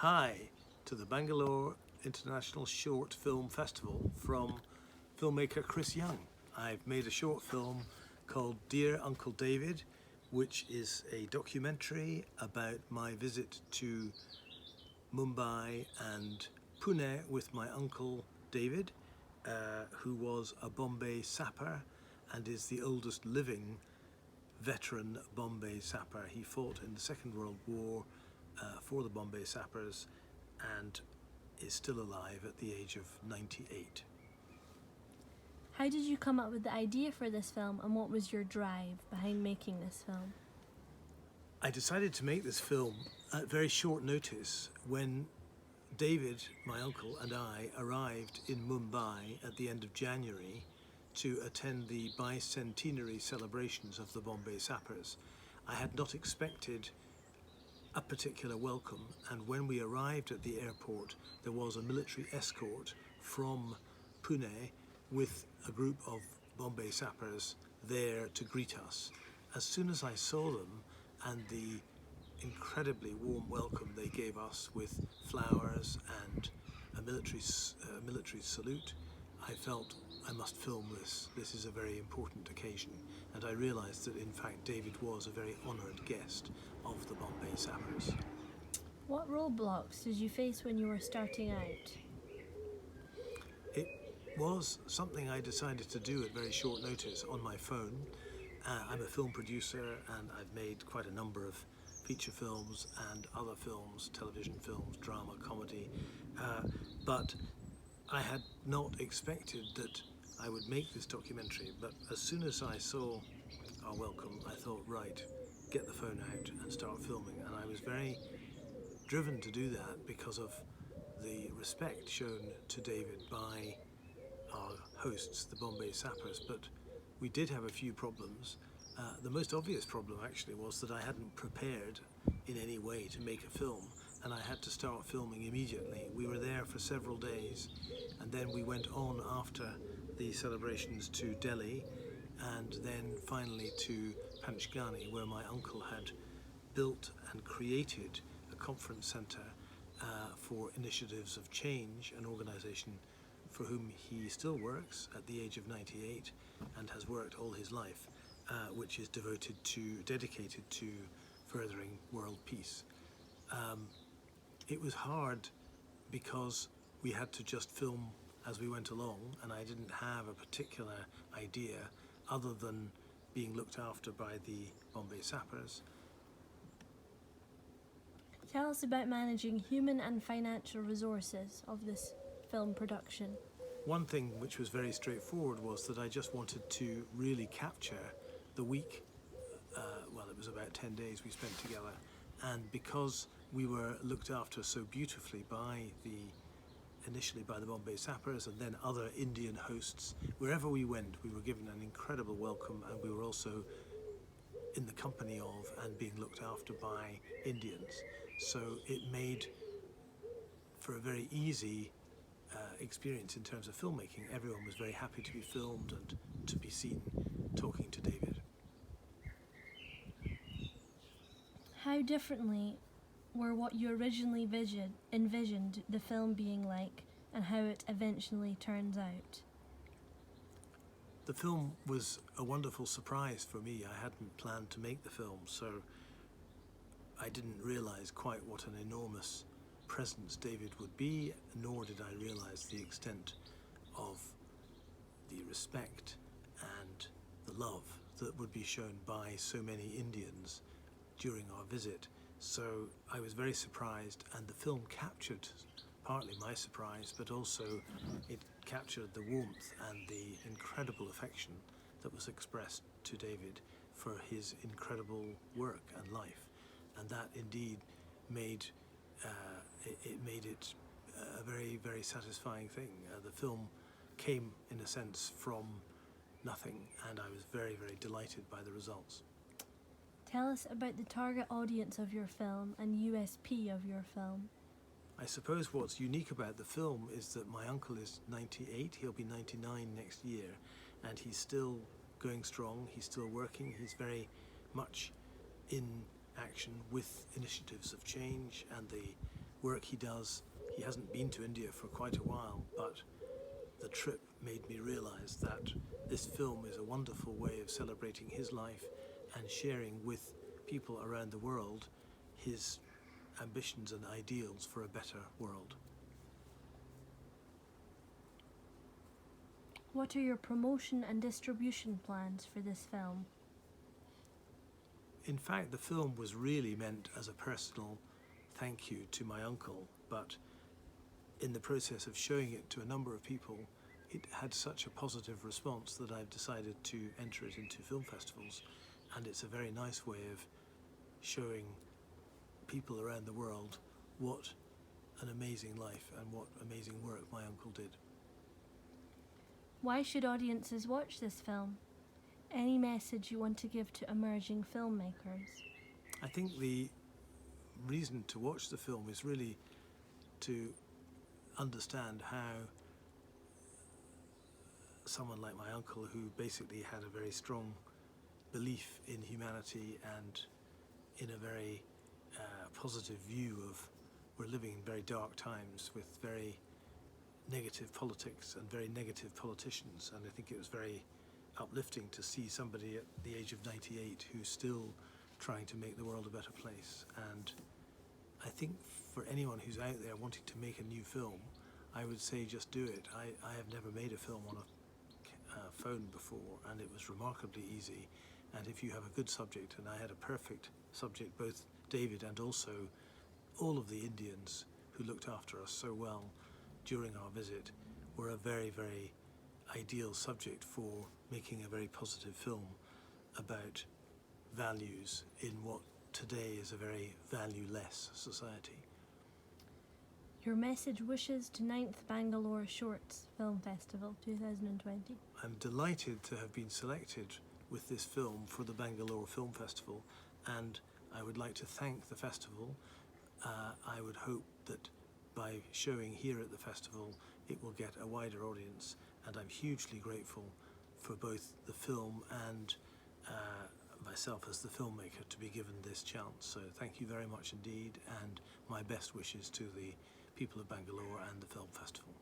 Hi to the Bangalore International Short Film Festival from filmmaker Chris Young. I've made a short film called Dear Uncle David, which is a documentary about my visit to Mumbai and Pune with my uncle David, who was a Bombay sapper and is the oldest living veteran Bombay sapper. He fought in the Second World War for the Bombay sappers and is still alive at the age of 98. How did you come up with the idea for this film, and what was your drive behind making this film? I decided to make this film at very short notice when David, my uncle, and I arrived in Mumbai at the end of January to attend the bicentenary celebrations of the Bombay sappers. I had not expected a particular welcome, and when we arrived at the airport there was a military escort from Pune with a group of Bombay sappers there to greet us. As soon as I saw them and the incredibly warm welcome they gave us with flowers and a military salute, I felt I must film this. This is a very important occasion, and I realised that in fact David was a very honoured guest of the Bombay sappers. What roadblocks did you face when you were starting out? It was something I decided to do at very short notice on my phone. I'm a film producer and I've made quite a number of feature films and other films, television films, drama, comedy, but I had not expected that I would make this documentary. But as soon as I saw our welcome, I thought, right, get the phone out and start filming. And I was very driven to do that because of the respect shown to David by our hosts, the Bombay sappers. But we did have a few problems. The most obvious problem actually was that I hadn't prepared in any way to make a film, and I had to start filming immediately. We were there for several days, and then we went on after the celebrations to Delhi, and then finally to Panchgani, where my uncle had built and created a conference centre for initiatives of change, an organisation for whom he still works at the age of 98 and has worked all his life, which is dedicated to furthering world peace. It was hard because we had to just film as we went along, and I didn't have a particular idea other than being looked after by the Bombay sappers. Tell us about managing human and financial resources of this film production. One thing which was very straightforward was that I just wanted to really capture the week, it was about 10 days we spent together, and because we were looked after so beautifully initially by the Bombay sappers and then other Indian hosts, wherever we went we were given an incredible welcome, and we were also in the company of and being looked after by Indians. So it made for a very easy experience in terms of filmmaking. Everyone was very happy to be filmed and to be seen talking to David. How differently were what you originally envisioned the film being like and how it eventually turns out? The film was a wonderful surprise for me. I hadn't planned to make the film, so I didn't realise quite what an enormous presence David would be, nor did I realise the extent of the respect and the love that would be shown by so many Indians during our visit. So I was very surprised, and the film captured partly my surprise, but also it captured the warmth and the incredible affection that was expressed to David for his incredible work and life, and that indeed made it a very, very satisfying thing. The film came, in a sense, from nothing, and I was very, very delighted by the results. Tell us about the target audience of your film and USP of your film. I suppose what's unique about the film is that my uncle is 98, he'll be 99 next year, and he's still going strong, he's still working, he's very much in action with initiatives of change and the work he does. He hasn't been to India for quite a while, but the trip made me realize that this film is a wonderful way of celebrating his life and sharing with people around the world his ambitions and ideals for a better world. What are your promotion and distribution plans for this film? In fact, the film was really meant as a personal thank you to my uncle, but in the process of showing it to a number of people, it had such a positive response that I've decided to enter it into film festivals, and it's a very nice way of showing people around the world what an amazing life and what amazing work my uncle did. Why should audiences watch this film? Any message you want to give to emerging filmmakers? I think the reason to watch the film is really to understand how someone like my uncle, who basically had a very strong belief in humanity and in a very positive view of we're living in very dark times with very negative politics and very negative politicians, and I think it was very uplifting to see somebody at the age of 98 who's still trying to make the world a better place. And I think for anyone who's out there wanting to make a new film, I would say just do it. I have never made a film on a phone before, and it was remarkably easy. And if you have a good subject, and I had a perfect subject, both David and also all of the Indians who looked after us so well during our visit were a very, very ideal subject for making a very positive film about values in what today is a very value-less society. Your message wishes to 9th Bangalore Shorts Film Festival 2020. I'm delighted to have been selected with this film for the Bangalore Film Festival, and I would like to thank the festival. I would hope that by showing here at the festival it will get a wider audience, and I'm hugely grateful for both the film and myself as the filmmaker to be given this chance. So thank you very much indeed, and my best wishes to the people of Bangalore and the film festival.